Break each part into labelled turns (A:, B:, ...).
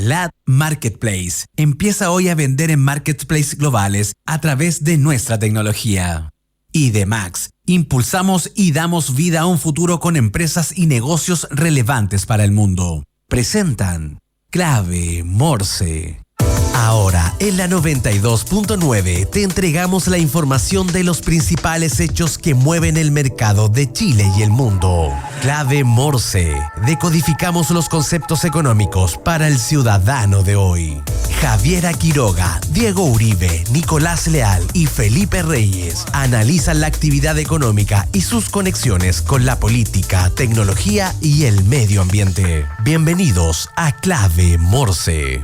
A: LAD Marketplace. Empieza hoy a vender en marketplaces globales a través de nuestra tecnología. IDMAX. Impulsamos y damos vida a un futuro con empresas y negocios relevantes para el mundo. Presentan Clave Morse. Ahora, en la 92.9 te entregamos la información de los principales hechos que mueven el mercado de Chile y el mundo. Clave Morse. Decodificamos los conceptos económicos para el ciudadano de hoy. Javiera Quiroga, Diego Uribe, Nicolás Leal y Felipe Reyes analizan la actividad económica y sus conexiones con la política, tecnología y el medio ambiente. Bienvenidos a Clave Morse.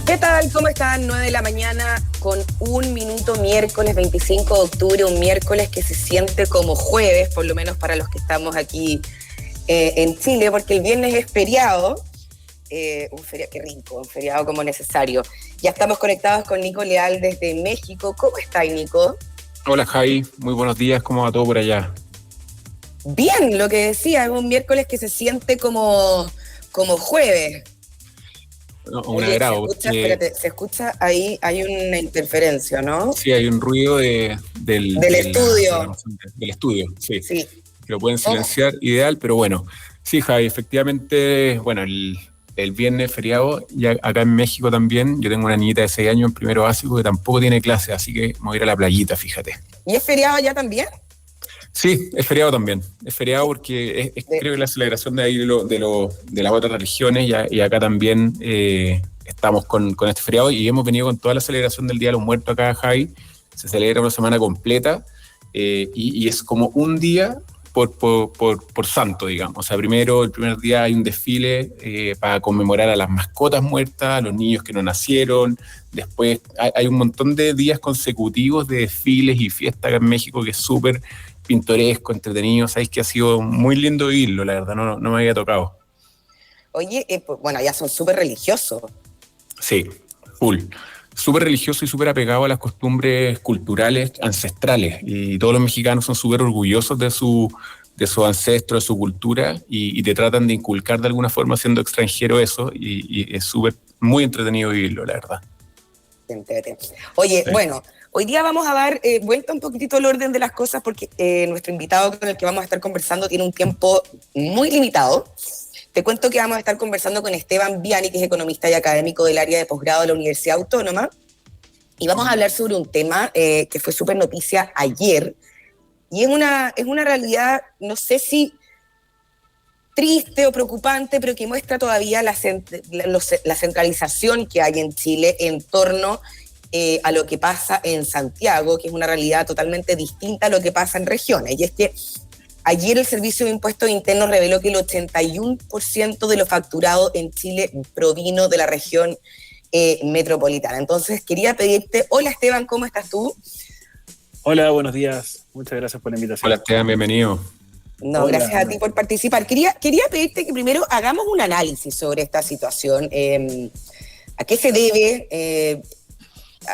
B: ¿Qué tal? ¿Cómo están? 9 de la mañana con un minuto, miércoles 25 de octubre, un miércoles que se siente como jueves, por lo menos para los que estamos aquí en Chile, porque el viernes es feriado, un feriado como necesario. Ya estamos conectados con Nico Leal desde México. ¿Cómo estás, Nico?
C: Hola, Javi. Muy buenos días. ¿Cómo va todo por allá?
B: Bien, lo que decía, es un miércoles que se siente como jueves.
C: No, un agrado.
B: Se escucha ahí, hay una interferencia, ¿no?
C: Sí, hay un ruido del
B: estudio.
C: Del estudio, sí.
B: Sí.
C: Que lo pueden silenciar, ideal, pero bueno. Sí, Javi, efectivamente, bueno, el viernes feriado, ya acá en México también, yo tengo una niñita de 6 años en primero básico que tampoco tiene clase, así que me voy a ir a la playita, fíjate.
B: ¿Y es feriado allá también?
C: Sí, es feriado también. Es feriado porque creo que la celebración de ahí de las otras religiones y acá también estamos con este feriado y hemos venido con toda la celebración del Día de los Muertos acá, Javi. Se celebra una semana completa y es como un día por santo, digamos. O sea, el primer día hay un desfile para conmemorar a las mascotas muertas, a los niños que no nacieron. Después hay un montón de días consecutivos de desfiles y fiestas acá en México que es súper pintoresco, entretenido. Sabéis que ha sido muy lindo vivirlo, la verdad, no me había tocado.
B: Oye, bueno, ya son súper religiosos.
C: Sí, full. Súper religioso y súper apegado a las costumbres culturales ancestrales. Y todos los mexicanos son súper orgullosos de su ancestro, de su cultura, y te tratan de inculcar de alguna forma siendo extranjero eso, y es súper, muy entretenido vivirlo, la verdad.
B: Oye,
C: sí.
B: Bueno, hoy día vamos a dar vuelta un poquitito al orden de las cosas porque nuestro invitado con el que vamos a estar conversando tiene un tiempo muy limitado. Te cuento que vamos a estar conversando con Esteban Viani, que es economista y académico del área de posgrado de la Universidad Autónoma, y vamos a hablar sobre un tema que fue súper noticia ayer, y es una realidad, no sé si triste o preocupante, pero que muestra todavía la centralización que hay en Chile en torno a lo que pasa en Santiago, que es una realidad totalmente distinta a lo que pasa en regiones. Y es que ayer el Servicio de Impuestos Internos reveló que el 81% de lo facturado en Chile provino de la región metropolitana. Entonces quería pedirte, hola Esteban, ¿cómo estás tú?
D: Hola, buenos días. Muchas gracias por la invitación.
C: Hola Esteban, bienvenido.
B: No,
D: Hola.
B: gracias a ti por participar. Quería pedirte que primero hagamos un análisis sobre esta situación. ¿A qué se debe?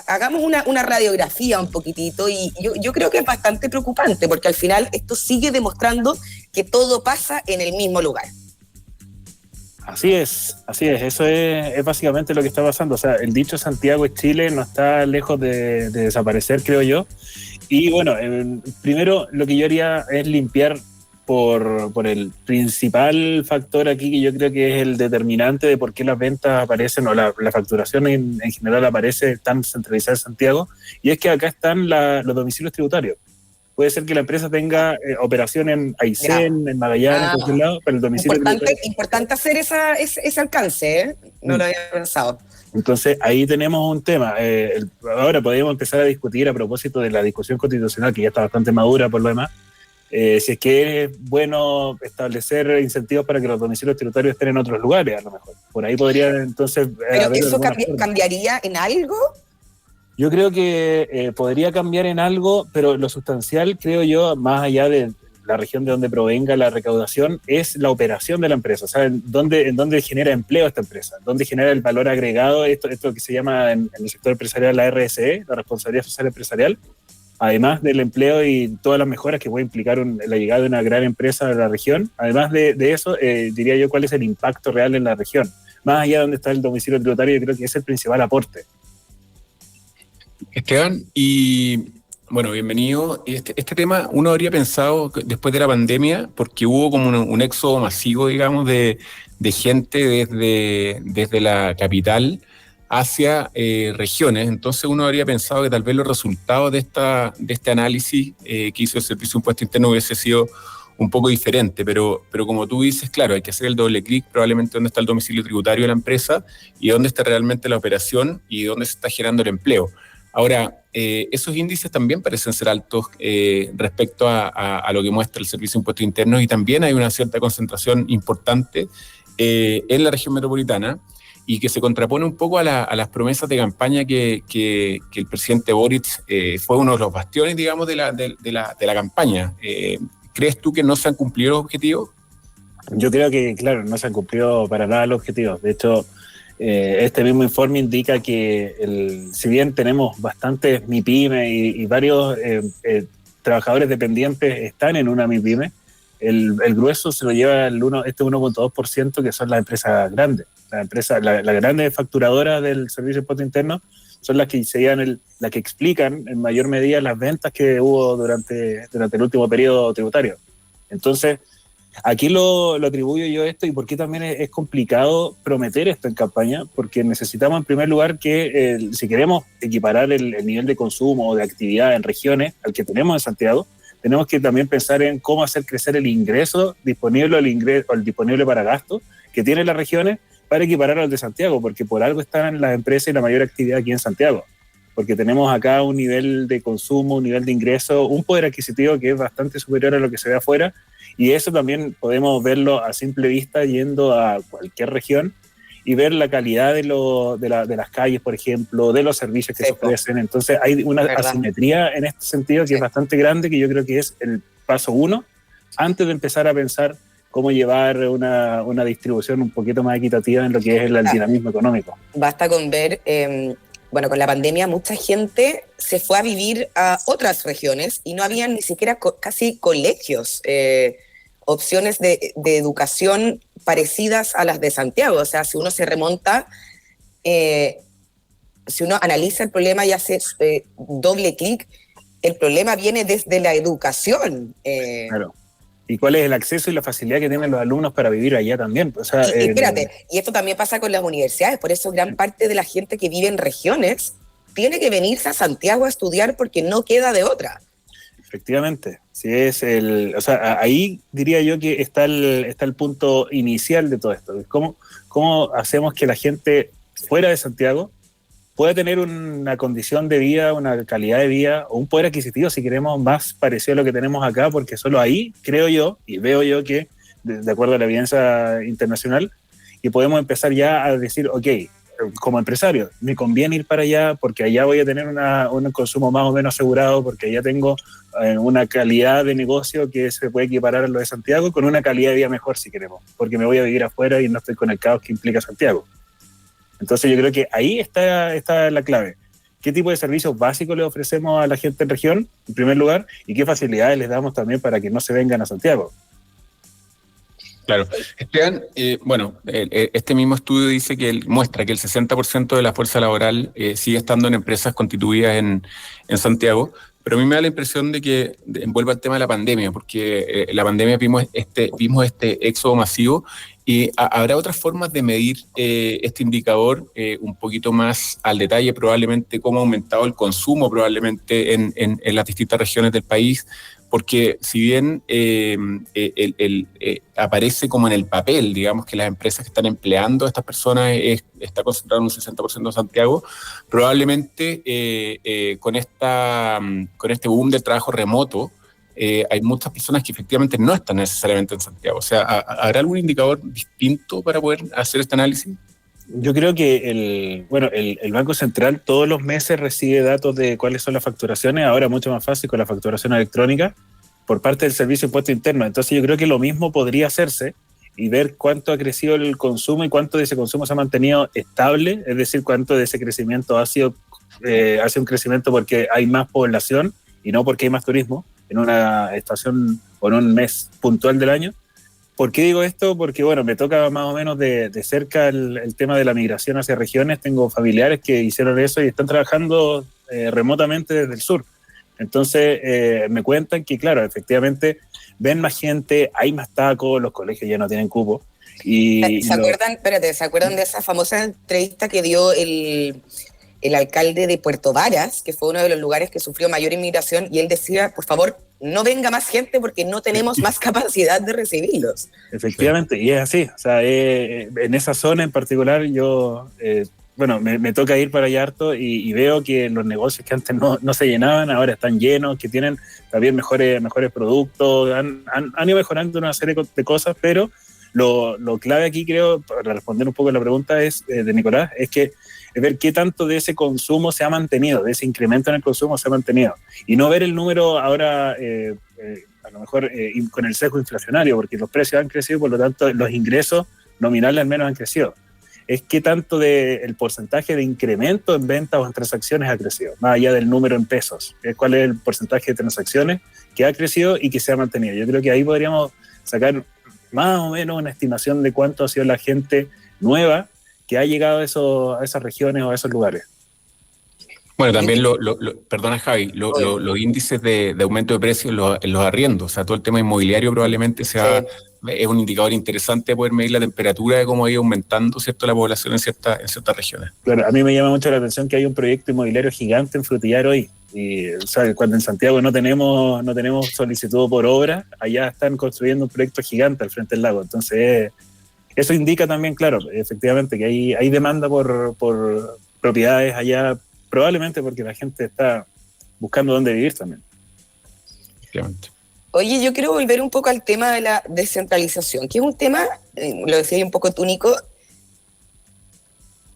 B: Hagamos una radiografía un poquitito, y yo creo que es bastante preocupante porque al final esto sigue demostrando que todo pasa en el mismo lugar.
D: Así es. Eso es básicamente lo que está pasando. O sea, el dicho Santiago es Chile no está lejos de desaparecer, creo yo. Y bueno, primero lo que yo haría es limpiar por el principal factor aquí, que yo creo que es el determinante de por qué las ventas aparecen, o la facturación en general aparece tan centralizada en Santiago, y es que acá están los domicilios tributarios. Puede ser que la empresa tenga operación en Aysén, en Magallanes, en cualquier lado, pero el domicilio
B: Importante hacer ese alcance, ¿eh? No lo había pensado.
D: Entonces ahí tenemos un tema. Ahora podríamos empezar a discutir a propósito de la discusión constitucional, que ya está bastante madura por lo demás, si es que es bueno establecer incentivos para que los domicilios tributarios estén en otros lugares, a lo mejor. Por ahí podría entonces...
B: ¿Pero eso cambiaría en algo?
D: Yo creo que podría cambiar en algo, pero lo sustancial, creo yo, más allá de la región de donde provenga la recaudación, es la operación de la empresa. O sea, en dónde genera empleo esta empresa, dónde genera el valor agregado, esto que se llama en el sector empresarial la RSE, la responsabilidad social empresarial, además del empleo y todas las mejoras que puede implicar la llegada de una gran empresa a la región. Además de eso, diría yo cuál es el impacto real en la región. más allá de donde está el domicilio tributario, yo creo que es el principal aporte.
C: Esteban, y bueno, bienvenido. Este tema uno habría pensado que después de la pandemia, porque hubo como un éxodo masivo, digamos, de gente desde la capital hacia regiones. Entonces uno habría pensado que tal vez los resultados de este análisis que hizo el Servicio de Impuesto Interno hubiese sido un poco diferente, pero como tú dices, claro, hay que hacer el doble clic probablemente dónde está el domicilio tributario de la empresa y dónde está realmente la operación y dónde se está generando el empleo. Ahora, esos índices también parecen ser altos respecto a lo que muestra el Servicio de Impuestos Internos y también hay una cierta concentración importante en la región metropolitana y que se contrapone un poco a las promesas de campaña que el presidente Boric fue uno de los bastiones, digamos, de la campaña. ¿Crees tú que no se han cumplido los objetivos?
D: Yo creo que, claro, no se han cumplido para nada los objetivos. De hecho, este mismo informe indica que si bien tenemos bastantes MIPYME y varios trabajadores dependientes están en una MIPYME, el grueso se lo lleva este 1.2% que son las empresas grandes. Las grandes facturadoras del Servicio de Impuesto Interno son las que las que explican en mayor medida las ventas que hubo durante el último periodo tributario. Entonces, aquí lo atribuyo yo esto y por qué también es complicado prometer esto en campaña, porque necesitamos en primer lugar que si queremos equiparar el nivel de consumo o de actividad en regiones al que tenemos en Santiago, tenemos que también pensar en cómo hacer crecer el ingreso disponible o el disponible para gasto que tienen las regiones para equiparar al de Santiago, porque por algo están las empresas y la mayor actividad aquí en Santiago, porque tenemos acá un nivel de consumo, un nivel de ingreso, un poder adquisitivo que es bastante superior a lo que se ve afuera, y eso también podemos verlo a simple vista yendo a cualquier región y ver la calidad de las calles, por ejemplo, de los servicios que se ofrecen. Entonces hay una asimetría en este sentido que es bastante grande, que yo creo que es el paso 1, antes de empezar a pensar cómo llevar una distribución un poquito más equitativa en lo que es el dinamismo económico.
B: Basta con ver, con la pandemia mucha gente se fue a vivir a otras regiones y no había ni siquiera casi colegios, opciones de educación parecidas a las de Santiago. O sea, si uno se remonta, si uno analiza el problema y hace doble clic, el problema viene desde la educación.
D: Claro. ¿Y cuál es el acceso y la facilidad que tienen los alumnos para vivir allá también? O sea,
B: y espérate, y esto también pasa con las universidades, por eso gran parte de la gente que vive en regiones tiene que venirse a Santiago a estudiar porque no queda de otra.
D: Efectivamente, sí ahí diría yo que está el punto inicial de todo esto. ¿Cómo hacemos que la gente fuera de Santiago pueda tener una condición de vida, una calidad de vida o un poder adquisitivo, si queremos, más parecido a lo que tenemos acá? Porque solo ahí, creo yo, y veo yo que, de acuerdo a la evidencia internacional, y podemos empezar ya a decir, ok, como empresario, me conviene ir para allá porque allá voy a tener un consumo más o menos asegurado, porque allá tengo una calidad de negocio que se puede equiparar a lo de Santiago con una calidad de vida mejor, si queremos, porque me voy a vivir afuera y no estoy con el caos que implica Santiago. Entonces yo creo que ahí está la clave. ¿Qué tipo de servicios básicos le ofrecemos a la gente en región, en primer lugar? ¿Y qué facilidades les damos también para que no se vengan a Santiago?
C: Claro. Esteban, este mismo estudio dice muestra que el 60% de la fuerza laboral sigue estando en empresas constituidas en Santiago, pero a mí me da la impresión de que envuelve el tema de la pandemia, porque la pandemia vimos este éxodo masivo. ¿Y habrá otras formas de medir este indicador un poquito más al detalle? Probablemente cómo ha aumentado el consumo probablemente en las distintas regiones del país, porque si bien aparece como en el papel, digamos que las empresas que están empleando a estas personas está concentrado en un 60% de Santiago, probablemente con este boom del trabajo remoto, hay muchas personas que efectivamente no están necesariamente en Santiago. O sea, ¿habrá algún indicador distinto para poder hacer este análisis?
D: Yo creo que el Banco Central todos los meses recibe datos de cuáles son las facturaciones, ahora mucho más fácil con la facturación electrónica por parte del Servicio de Impuesto Interno. Entonces yo creo que lo mismo podría hacerse y ver cuánto ha crecido el consumo y cuánto de ese consumo se ha mantenido estable, es decir, cuánto de ese crecimiento ha sido un crecimiento porque hay más población y no porque hay más turismo en una estación o en un mes puntual del año. ¿Por qué digo esto? Porque, bueno, me toca más o menos de cerca el tema de la migración hacia regiones. Tengo familiares que hicieron eso y están trabajando remotamente desde el sur. Entonces, me cuentan que, claro, efectivamente, ven más gente, hay más tacos, los colegios ya no tienen cupo.
B: ¿Se acuerdan de esa famosa entrevista que dio el alcalde de Puerto Varas, que fue uno de los lugares que sufrió mayor inmigración, y él decía, por favor, no venga más gente porque no tenemos más capacidad de recibirlos?
D: Efectivamente, y es así. O sea, en esa zona en particular yo, me toca ir para allá harto y veo que los negocios que antes no se llenaban, ahora están llenos, que tienen también mejores productos, han ido mejorando una serie de cosas, pero lo clave aquí, creo, para responder un poco a la pregunta de Nicolás, es ver qué tanto de ese consumo se ha mantenido, de ese incremento en el consumo se ha mantenido, y no ver el número ahora, a lo mejor con el sesgo inflacionario, porque los precios han crecido, por lo tanto los ingresos nominales al menos han crecido. Es qué tanto el porcentaje de incremento en ventas o en transacciones ha crecido, más allá del número en pesos. ¿Cuál es el porcentaje de transacciones que ha crecido y que se ha mantenido? Yo creo que ahí podríamos sacar más o menos una estimación de cuánto ha sido la gente nueva que ha llegado a esas regiones o a esos lugares.
C: Bueno, también perdona Javi, los índices de aumento de precios en los arriendos, o sea, todo el tema inmobiliario probablemente es un indicador interesante de poder medir la temperatura de cómo ha ido aumentando, ¿cierto?, la población en ciertas regiones.
D: Claro, a mí me llama mucho la atención que hay un proyecto inmobiliario gigante en Frutillar hoy. Y, o sea, cuando en Santiago no tenemos solicitud por obra, allá están construyendo un proyecto gigante al frente del lago. Entonces, eso indica también, claro, efectivamente, que hay demanda por propiedades allá, probablemente porque la gente está buscando dónde vivir también.
C: Efectivamente.
B: Oye, yo quiero volver un poco al tema de la descentralización, que es un tema, lo decía un poco túnico,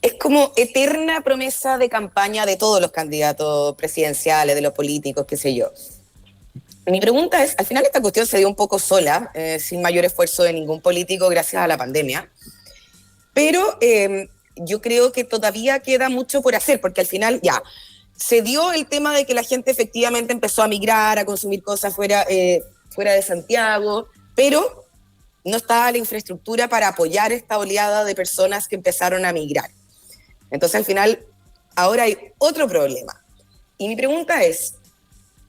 B: es como eterna promesa de campaña de todos los candidatos presidenciales, de los políticos, qué sé yo. Mi pregunta es, al final esta cuestión se dio un poco sola, sin mayor esfuerzo de ningún político gracias a la pandemia, pero yo creo que todavía queda mucho por hacer, porque al final ya se dio el tema de que la gente efectivamente empezó a migrar, a consumir cosas fuera de Santiago, pero no estaba la infraestructura para apoyar esta oleada de personas que empezaron a migrar. Entonces al final ahora hay otro problema. Y mi pregunta es,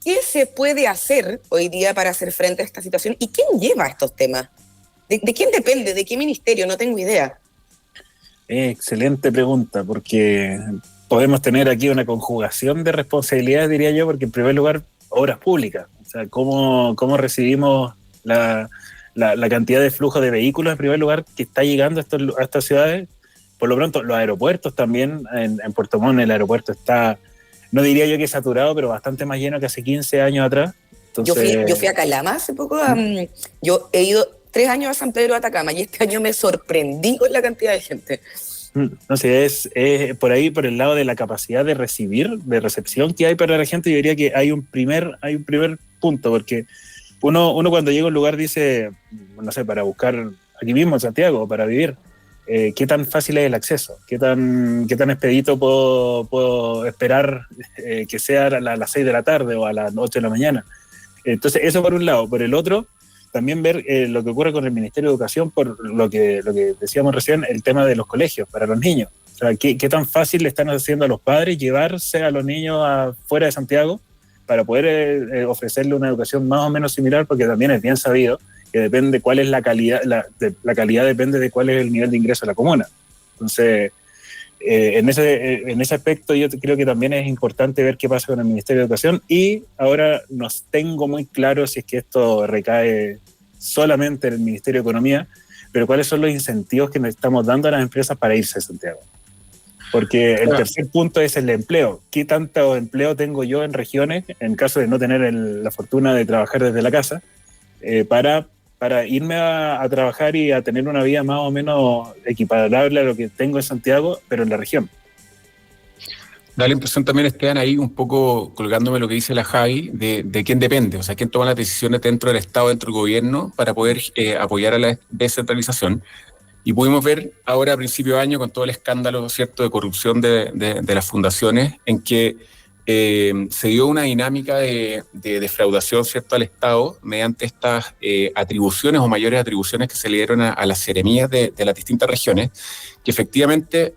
B: ¿qué se puede hacer hoy día para hacer frente a esta situación? ¿Y quién lleva estos temas? ¿De quién depende? ¿De qué ministerio? No tengo idea.
D: Excelente pregunta, porque podemos tener aquí una conjugación de responsabilidades, diría yo, porque en primer lugar, obras públicas. O sea, ¿cómo recibimos la cantidad de flujo de vehículos, en primer lugar, que está llegando a estas ciudades? Por lo pronto, los aeropuertos también, en Puerto Montt el aeropuerto está, no diría yo que saturado, pero bastante más lleno que hace 15 años atrás. Entonces,
B: yo fui a Calama hace poco, yo he ido 3 años a San Pedro de Atacama y este año me sorprendí con la cantidad de gente.
D: No sé, es por ahí, por el lado de la capacidad de recibir, de recepción que hay para la gente. Yo diría que hay un primer punto, porque uno cuando llega a un lugar dice, no sé, para buscar aquí mismo en Santiago, para vivir, qué tan fácil es el acceso, qué tan expedito puedo esperar que sea a las 6 de la tarde o a las 8 de la mañana. Entonces, eso por un lado. Por el otro, también ver lo que ocurre con el Ministerio de Educación, por lo que decíamos recién, el tema de los colegios para los niños. O sea, qué tan fácil le están haciendo a los padres llevarse a los niños fuera de Santiago para poder ofrecerle una educación más o menos similar, porque también es bien sabido que depende cuál es la calidad, la calidad depende de cuál es el nivel de ingreso de la comuna. Entonces, en ese aspecto yo creo que también es importante ver qué pasa con el Ministerio de Educación, y ahora no tengo muy claro si es que esto recae solamente en el Ministerio de Economía, pero cuáles son los incentivos que nos estamos dando a las empresas para irse de Santiago. Porque el tercer punto es el empleo. ¿Qué tanto empleo tengo yo en regiones, en caso de no tener la fortuna de trabajar desde la casa, para irme a trabajar y a tener una vida más o menos equiparable a lo que tengo en Santiago, pero en la región?
C: Da la impresión también, Esteban, ahí un poco colgándome lo que dice la Javi, de quién depende, o sea, quién toma las decisiones dentro del Estado, dentro del gobierno, para poder apoyar a la descentralización. Y pudimos ver ahora a principio de año, con todo el escándalo, ¿cierto?, de corrupción de las fundaciones, en que se dio una dinámica de defraudación, ¿cierto?, al Estado mediante estas atribuciones o mayores atribuciones que se le dieron a las seremías de las distintas regiones, que efectivamente,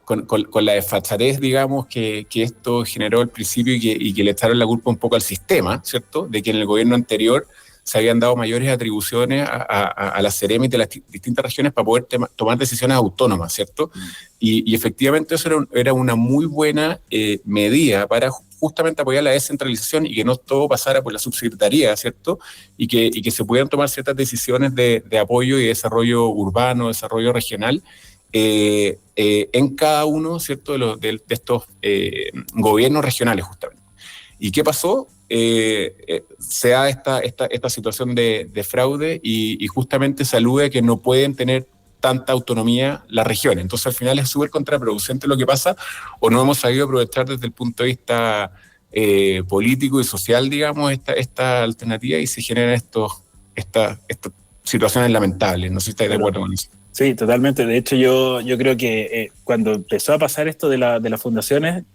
C: con la desfachatez, digamos, que esto generó al principio y que le echaron la culpa un poco al sistema, ¿cierto?, de que en el gobierno anterior se habían dado mayores atribuciones a las Ceremis de las distintas regiones para poder tomar decisiones autónomas, ¿cierto? Y efectivamente eso era una muy buena medida para justamente apoyar la descentralización y que no todo pasara por la subsecretaría, ¿cierto? Y que se pudieran tomar ciertas decisiones de apoyo y desarrollo urbano, desarrollo regional, en cada uno, ¿cierto?, de estos gobiernos regionales, justamente. ¿Y qué pasó? Se da esta situación de fraude y justamente se alude que no pueden tener tanta autonomía las regiones. Entonces, al final es súper contraproducente lo que pasa, o no hemos sabido aprovechar desde el punto de vista político y social, digamos, esta alternativa, y se generan estas situaciones lamentables. No sé si estáis de acuerdo con eso.
D: Sí, totalmente. De hecho, yo creo que cuando empezó a pasar esto de las fundaciones,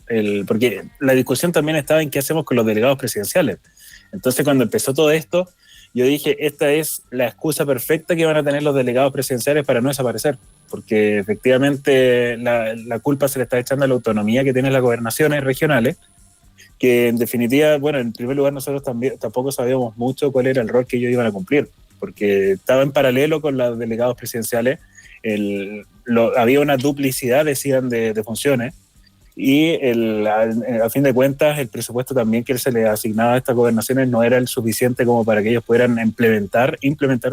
D: porque la discusión también estaba en qué hacemos con los delegados presidenciales. Entonces, cuando empezó todo esto, yo dije, esta es la excusa perfecta que van a tener los delegados presidenciales para no desaparecer, porque efectivamente la culpa se le está echando a la autonomía que tienen las gobernaciones regionales, que en definitiva, bueno, en primer lugar nosotros tampoco sabíamos mucho cuál era el rol que ellos iban a cumplir, porque estaba en paralelo con los delegados presidenciales, había una duplicidad, decían, de funciones, y a fin de cuentas el presupuesto también que se le asignaba a estas gobernaciones no era el suficiente como para que ellos pudieran implementar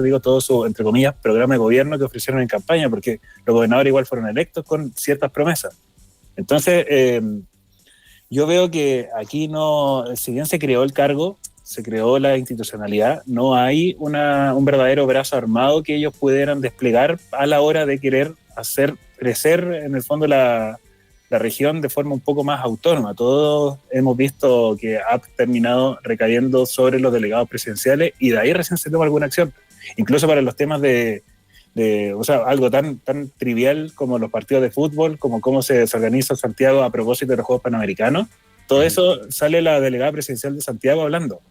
D: digo, todo su, entre comillas, programa de gobierno que ofrecieron en campaña, porque los gobernadores igual fueron electos con ciertas promesas. Entonces, yo veo que aquí no, si bien se creó el cargo, se creó la institucionalidad, no hay un verdadero brazo armado que ellos pudieran desplegar a la hora de querer hacer crecer en el fondo la región de forma un poco más autónoma. Todos hemos visto que ha terminado recayendo sobre los delegados presidenciales y de ahí recién se toma alguna acción. Incluso para los temas o sea, algo tan trivial como los partidos de fútbol, como cómo se organiza Santiago a propósito de los Juegos Panamericanos, todo eso sale la delegada presidencial de Santiago hablando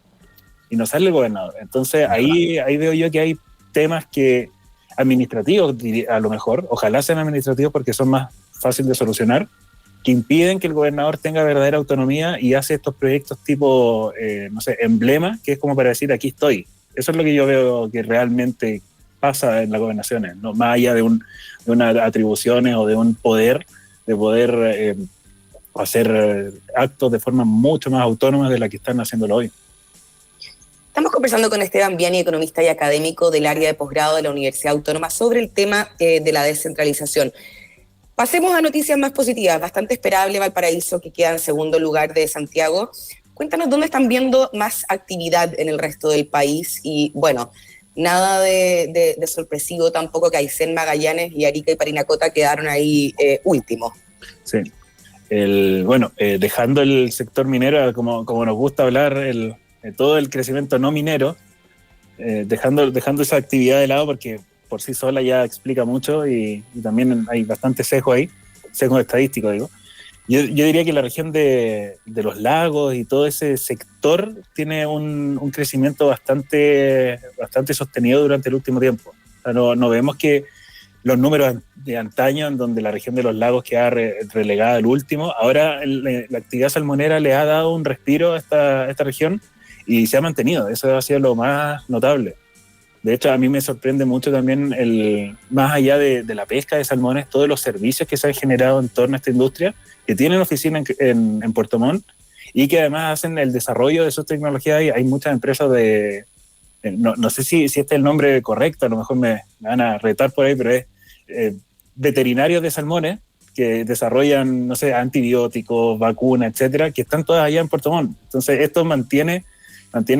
D: y no sale el gobernador. Entonces ahí veo yo que hay temas que administrativos, a lo mejor, ojalá sean administrativos porque son más fáciles de solucionar, que impiden que el gobernador tenga verdadera autonomía y hace estos proyectos tipo, no sé, emblema, que es como para decir, aquí estoy. Eso es lo que yo veo que realmente pasa en las gobernaciones, ¿no? Más allá de unas atribuciones o de un poder, de poder hacer actos de forma mucho más autónoma de la que están haciéndolo hoy.
B: Estamos conversando con Esteban Viani, economista y académico del área de posgrado de la Universidad Autónoma, sobre el tema de la descentralización. Pasemos a noticias más positivas. Bastante esperable Valparaíso, que queda en segundo lugar de Santiago. Cuéntanos dónde están viendo más actividad en el resto del país. Y bueno, nada de sorpresivo tampoco que Aysén, Magallanes y Arica y Parinacota quedaron ahí últimos.
D: Sí. Dejando el sector minero, como nos gusta hablar, todo el crecimiento no minero, dejando esa actividad de lado porque por sí sola ya explica mucho y también hay bastante sesgo ahí, sesgo estadístico, digo. Yo diría que la región de los lagos y todo ese sector tiene un crecimiento bastante sostenido durante el último tiempo. O sea, no vemos que los números de antaño, en donde la región de los lagos queda relegada al último, ahora la actividad salmonera le ha dado un respiro a esta región y se ha mantenido. Eso ha sido lo más notable. De hecho, a mí me sorprende mucho también, más allá de la pesca de salmones, todos los servicios que se han generado en torno a esta industria, que tienen oficina en Puerto Montt y que además hacen el desarrollo de sus tecnologías. Hay muchas empresas no sé si este es el nombre correcto, a lo mejor me van a retar por ahí, pero es veterinarios de salmones que desarrollan, no sé, antibióticos, vacunas, etcétera, que están todas allá en Puerto Montt. Entonces, esto mantiene,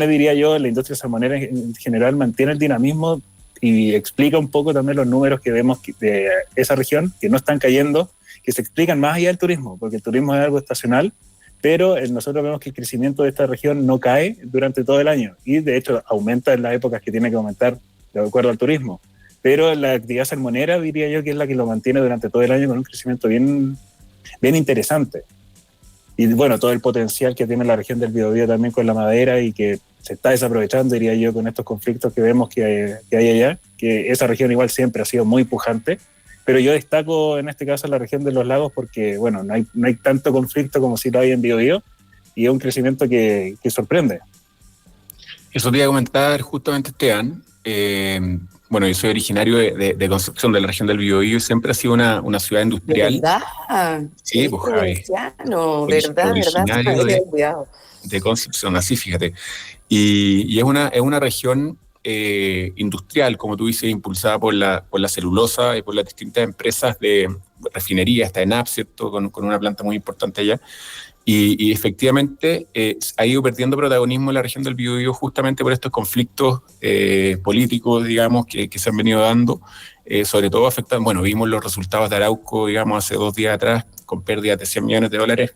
D: diría yo, la industria salmonera en general, mantiene el dinamismo y explica un poco también los números que vemos de esa región, que no están cayendo, que se explican más allá del turismo, porque el turismo es algo estacional, pero nosotros vemos que el crecimiento de esta región no cae durante todo el año y de hecho aumenta en las épocas que tiene que aumentar de acuerdo al turismo. Pero la actividad salmonera diría yo que es la que lo mantiene durante todo el año con un crecimiento bien interesante. Y bueno, todo el potencial que tiene la región del Biobío también con la madera y que se está desaprovechando, diría yo, con estos conflictos que vemos que hay allá, que esa región igual siempre ha sido muy pujante, pero yo destaco en este caso la región de los lagos porque, bueno, no hay tanto conflicto como si lo hay en Biobío y es un crecimiento que sorprende.
C: Eso te iba a comentar justamente, Esteban. Bueno, yo soy originario de Concepción, de la región del Biobío, y siempre ha sido una ciudad industrial.
B: ¿Verdad?
C: Sí, pues Javi.
B: ¿Verdad?
C: Originario de Concepción, así fíjate. Y es una región industrial, como tú dices, impulsada por la celulosa y por las distintas empresas de refinería, está ENAP, ¿cierto? Con una planta muy importante allá. Y efectivamente ha ido perdiendo protagonismo en la región del Biobío justamente por estos conflictos políticos, digamos, que se han venido dando, sobre todo afectan, bueno, vimos los resultados de Arauco, digamos, hace 2 días atrás, con pérdidas de $100 millones,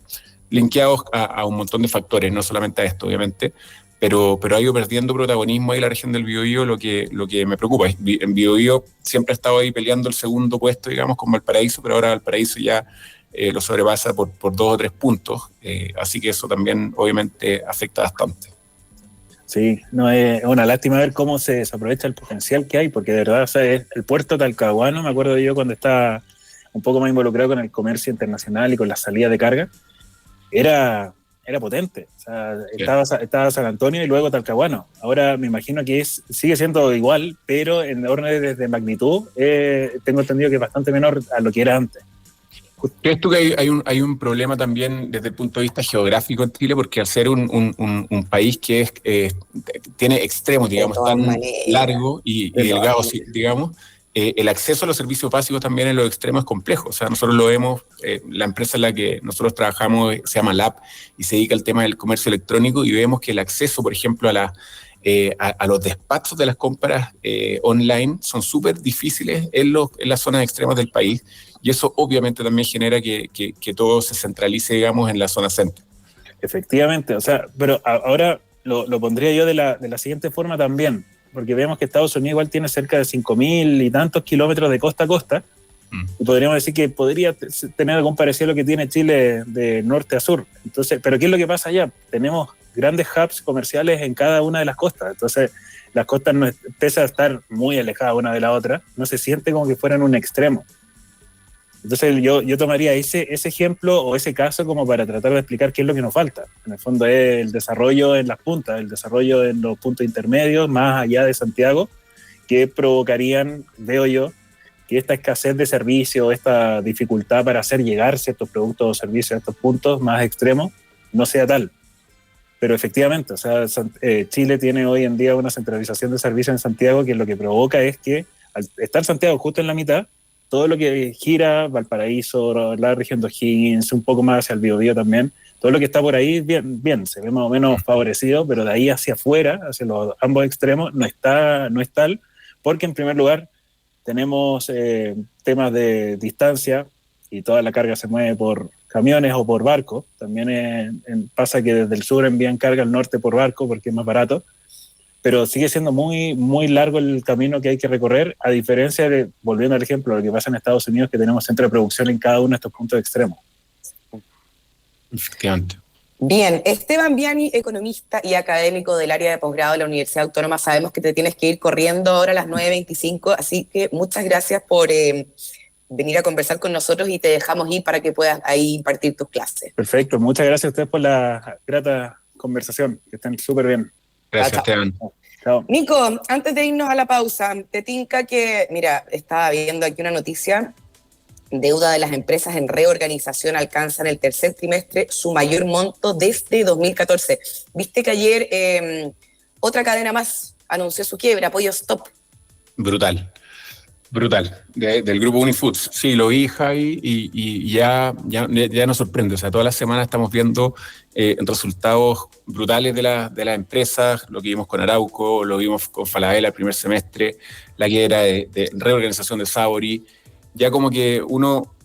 C: linkeados a un montón de factores, no solamente a esto, obviamente, pero ha ido perdiendo protagonismo ahí la región del Biobío, lo que me preocupa. En Biobío siempre ha estado ahí peleando el segundo puesto, digamos, con Valparaíso, pero ahora Valparaíso ya lo sobrepasa por 2 o 3 puntos, así que eso también obviamente afecta bastante.
D: Sí, no, es una lástima ver cómo se desaprovecha el potencial que hay, porque de verdad, o sea, el puerto talcahuano, me acuerdo yo cuando estaba un poco más involucrado con el comercio internacional y con la salida de carga, era potente. O sea, estaba San Antonio y luego Talcahuano. Ahora me imagino que sigue siendo igual, pero en órdenes de magnitud tengo entendido que es bastante menor a lo que era antes.
C: ¿Crees tú que hay un problema también desde el punto de vista geográfico en Chile? Porque al ser un país que tiene extremos, digamos, tan largo y delgado, digamos, el acceso a los servicios básicos también en los extremos es complejo. O sea, nosotros lo vemos, la empresa en la que nosotros trabajamos se llama Lab y se dedica al tema del comercio electrónico, y vemos que el acceso, por ejemplo, a los despachos de las compras online son súper difíciles en las zonas extremas del país, y eso obviamente también genera que todo se centralice, digamos, en la zona centro.
D: Efectivamente, o sea, pero ahora lo pondría yo de la siguiente forma también, porque vemos que Estados Unidos igual tiene cerca de 5.000 y tantos kilómetros de costa a costa, y podríamos decir que podría tener algún parecido a lo que tiene Chile de norte a sur. Entonces, pero ¿qué es lo que pasa allá? Tenemos grandes hubs comerciales en cada una de las costas, entonces las costas, pese a estar muy alejadas una de la otra, no se siente como que fueran un extremo. Entonces yo tomaría ese ejemplo o ese caso como para tratar de explicar qué es lo que nos falta. En el fondo es el desarrollo en las puntas, el desarrollo en los puntos intermedios, más allá de Santiago, que provocarían, veo yo, que esta escasez de servicios, esta dificultad para hacer llegar ciertos productos o servicios a estos puntos más extremos, no sea tal. Pero efectivamente, o sea, Chile tiene hoy en día una centralización de servicios en Santiago que lo que provoca es que, al estar Santiago justo en la mitad, todo lo que gira, Valparaíso, la región de O'Higgins, un poco más hacia el Biobío también, todo lo que está por ahí, bien, se ve más o menos favorecido, pero de ahí hacia afuera, hacia los ambos extremos, no es tal, porque en primer lugar tenemos temas de distancia y toda la carga se mueve por camiones o por barco. También pasa que desde el sur envían carga al norte por barco porque es más barato, pero sigue siendo muy, muy largo el camino que hay que recorrer, a diferencia de, volviendo al ejemplo, lo que pasa en Estados Unidos, que tenemos centro de producción en cada uno de estos puntos extremos.
C: Efectivamente.
B: Bien, Esteban Viani, economista y académico del área de posgrado de la Universidad Autónoma, sabemos que te tienes que ir corriendo ahora a las 9:25, así que muchas gracias por venir a conversar con nosotros y te dejamos ir para que puedas ahí impartir tus clases.
D: Perfecto, muchas gracias a ustedes por la grata conversación, que estén súper bien.
C: Gracias,
B: chao.
C: Esteban.
D: Chao.
B: Nico, antes de irnos a la pausa, te tinca que, mira, estaba viendo aquí una noticia, deuda de las empresas en reorganización alcanza en el tercer trimestre su mayor monto desde 2014. Viste que ayer otra cadena más anunció su quiebra, Pollo Stop.
C: Brutal, del grupo Unifoods. Sí, lo vi, Javi, y ya nos sorprende. O sea, toda la semana estamos viendo resultados brutales de las empresas, lo que vimos con Arauco, lo vimos con Falabella el primer semestre, la quiebra de reorganización de Sabori. Ya como que uno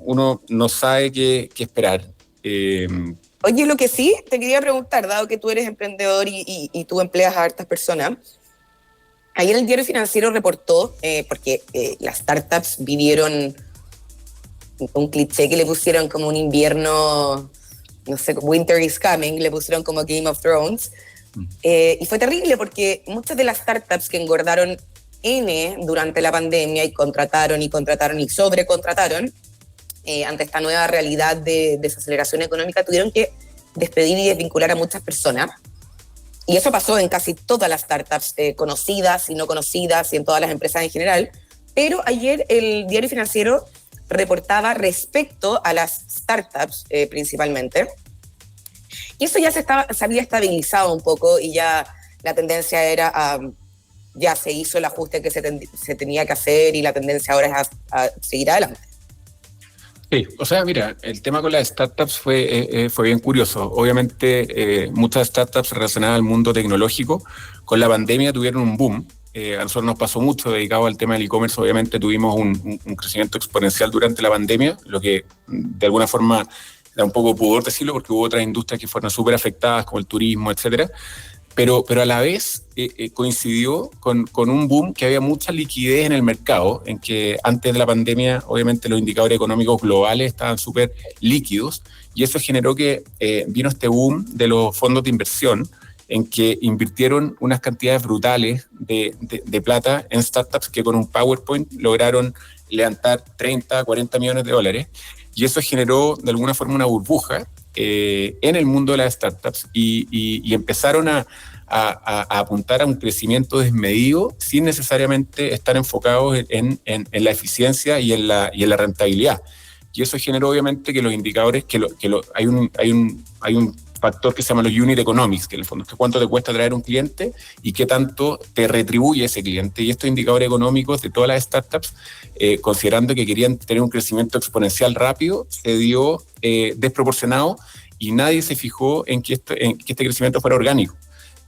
C: no sabe qué esperar.
B: Oye, lo que sí, te quería preguntar, dado que tú eres emprendedor y tú empleas a hartas personas, ayer el Diario Financiero reportó, porque las startups vivieron un cliché que le pusieron como un invierno no sé, Winter is Coming, le pusieron como Game of Thrones. Y fue terrible porque muchas de las startups que engordaron durante la pandemia y contrataron y sobrecontrataron, ante esta nueva realidad de desaceleración económica, tuvieron que despedir y desvincular a muchas personas. Y eso pasó en casi todas las startups, conocidas y no conocidas, y en todas las empresas en general. Pero ayer el Diario Financiero reportaba respecto a las startups principalmente. Y eso ya se había estabilizado un poco y ya la tendencia era ya se hizo el ajuste que se tenía que hacer y la tendencia ahora es a seguir adelante.
C: Sí, o sea, mira, el tema con las startups fue bien curioso. Obviamente, muchas startups relacionadas al mundo tecnológico con la pandemia tuvieron un boom. A nosotros nos pasó mucho dedicado al tema del e-commerce. Obviamente tuvimos un crecimiento exponencial durante la pandemia, lo que de alguna forma da un poco pudor decirlo porque hubo otras industrias que fueron súper afectadas, como el turismo, etcétera. Pero a la vez coincidió con un boom que había mucha liquidez en el mercado, en que antes de la pandemia, obviamente, los indicadores económicos globales estaban súper líquidos, y eso generó que vino este boom de los fondos de inversión, en que invirtieron unas cantidades brutales de plata en startups que con un PowerPoint lograron levantar 30, 40 millones de dólares, y eso generó de alguna forma una burbuja en el mundo de las startups y empezaron a apuntar a un crecimiento desmedido sin necesariamente estar enfocados en la eficiencia y en la rentabilidad. Y eso generó obviamente que los indicadores, hay un factor que se llama los unit economics, que en el fondo es cuánto te cuesta traer un cliente y qué tanto te retribuye ese cliente. Y estos indicadores económicos de todas las startups, considerando que querían tener un crecimiento exponencial rápido, se dio desproporcionado y nadie se fijó en que este crecimiento fuera orgánico.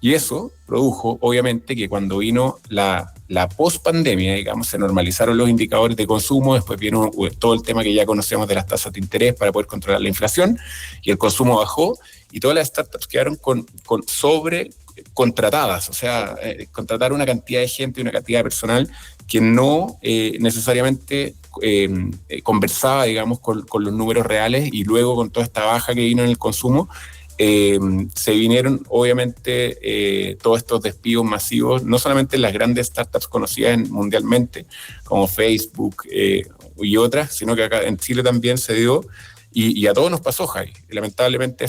C: Y eso produjo, obviamente, que cuando vino la post-pandemia, digamos, se normalizaron los indicadores de consumo, después vino todo el tema que ya conocemos de las tasas de interés para poder controlar la inflación, y el consumo bajó, y todas las startups quedaron con sobrecontratadas, o sea, contratar una cantidad de gente y una cantidad de personal que no necesariamente conversaba, digamos, con los números reales, y luego con toda esta baja que vino en el consumo, se vinieron obviamente todos estos despidos masivos, no solamente en las grandes startups conocidas mundialmente, como Facebook y otras, sino que acá en Chile también se dio, y a todos nos pasó, Jai. Lamentablemente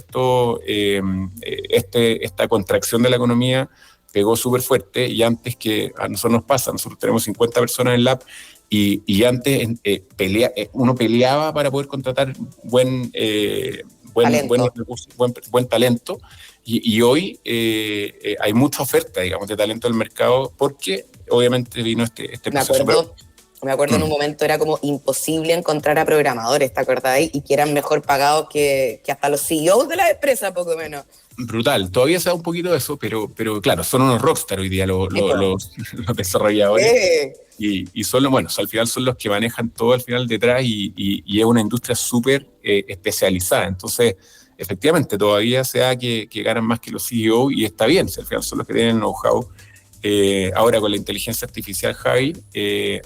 C: esta contracción de la economía pegó súper fuerte, y antes que a nosotros nos pasa, nosotros tenemos 50 personas en Lab, y antes uno peleaba para poder contratar buen talento, y hoy hay mucha oferta, digamos, de talento del mercado, porque obviamente vino este proceso.
B: Me acuerdo en un momento era como imposible encontrar a programadores, ¿te acordáis? Y que eran mejor pagados que hasta los CEOs de la empresa, poco menos.
C: Brutal, todavía se da un poquito de eso, pero claro, son unos rockstar hoy día los desarrolladores. Y son al final son los que manejan todo al final detrás, y es una industria súper especializada. Entonces, efectivamente, todavía se da que ganan más que los CEO, y está bien, si al final son los que tienen el know-how. Ahora con la inteligencia artificial, Javi,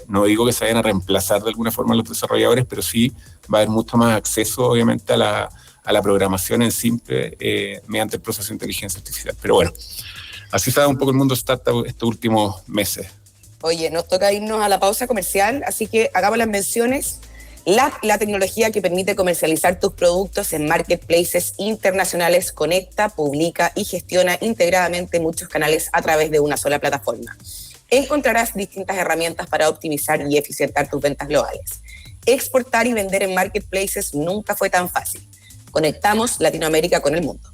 C: no digo que se vayan a reemplazar de alguna forma a los desarrolladores, pero sí va a haber mucho más acceso, obviamente, a la programación en simple mediante el proceso de inteligencia artificial. Pero bueno, así se da un poco el mundo startup estos últimos meses.
B: Oye, nos toca irnos a la pausa comercial, así que hagamos las menciones. La tecnología que permite comercializar tus productos en marketplaces internacionales conecta, publica y gestiona integradamente muchos canales a través de una sola plataforma. Encontrarás distintas herramientas para optimizar y eficientar tus ventas globales. Exportar y vender en marketplaces nunca fue tan fácil. Conectamos Latinoamérica con el mundo.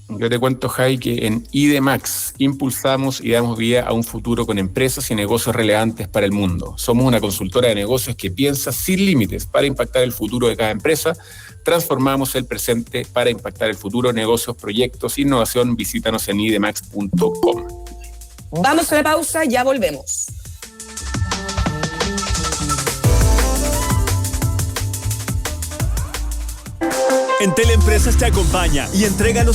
C: Yo te cuento, Jai, que en IDMAX impulsamos y damos vida a un futuro con empresas y negocios relevantes para el mundo. Somos una consultora de negocios que piensa sin límites para impactar el futuro de cada empresa. Transformamos el presente para impactar el futuro. Negocios, proyectos, innovación. Visítanos en idmax.com.
B: Vamos a la pausa, ya volvemos.
E: En Teleempresas te acompaña y entrega los